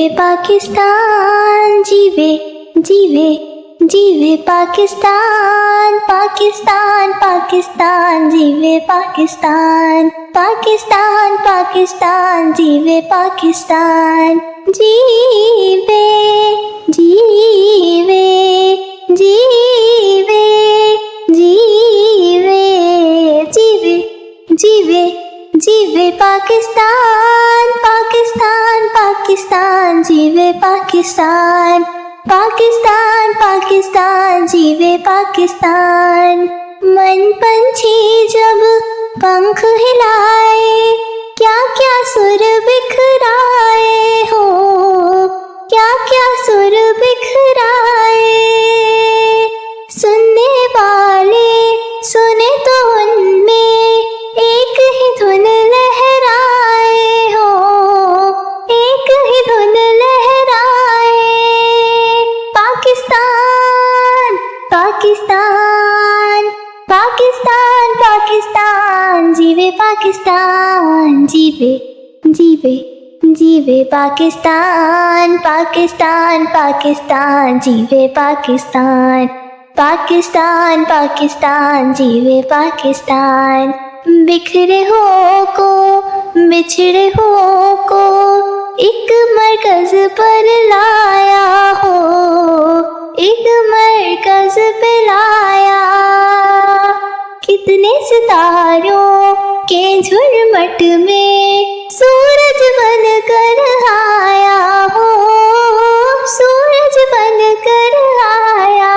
पाकिस्तान, जीवे जीवे जीवे पाकिस्तान, पाकिस्तान पाकिस्तान, जीवे पाकिस्तान, पाकिस्तान पाकिस्तान, जीवे पाकिस्तान, जीवे जीवे जीवे जीवे जीवे जीवे जीवे पाकिस्तान, पाकिस्तान पाकिस्तान, जीवे पाकिस्तान, पाकिस्तान पाकिस्तान, जीवे पाकिस्तान। मन पंछी जब पंख हिलाए, क्या क्या सुर बिखराए हो, क्या क्या सुर बिखराए। सुनने वाले सुने तो उनमें एक ही धुन लहराए हो, एक ही धुन लहराए। पाकिस्तान पाकिस्तान पाकिस्तान पाकिस्तान, जीवे पाकिस्तान, जीवे जीवे जीवे पाकिस्तान, पाकिस्तान पाकिस्तान, जीवे पाकिस्तान, पाकिस्तान पाकिस्तान, जीवे पाकिस्तान। बिखरे हो को बिछड़े हो को एक मरकज पर लाया हो, एक मरकज पे लाया। कितने सितारों के झुरमट में सूरज बन कर आया हो, सूरज बन कर आया।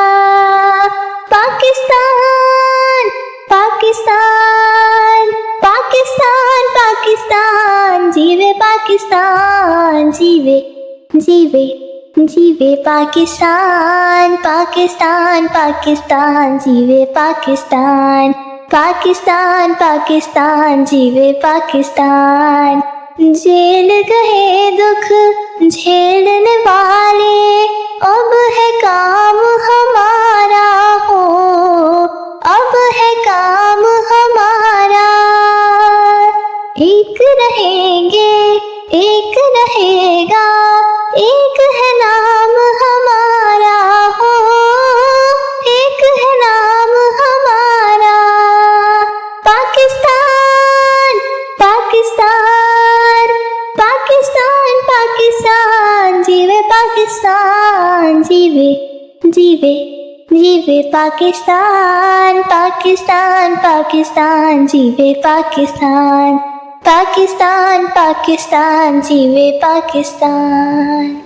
पाकिस्तान पाकिस्तान पाकिस्तान पाकिस्तान, जीवे पाकिस्तान, जीवे जीवे जीवे पाकिस्तान, पाकिस्तान पाकिस्तान, जीवे पाकिस्तान, पाकिस्तान पाकिस्तान, जीवे पाकिस्तान। जेल गए दुख झेलने वाले, अब है काम हमारा हो, अब है काम हमारा। एक रहेंगे एक रहेगा, एक है नाम हमारा हो, एक है नाम हमारा। पाकिस्तान पाकिस्तान पाकिस्तान पाकिस्तान, जीवे पाकिस्तान, जीवे जीवे जीवे पाकिस्तान, पाकिस्तान पाकिस्तान, जीवे पाकिस्तान, पाकिस्तान पाकिस्तान, जीवे पाकिस्तान।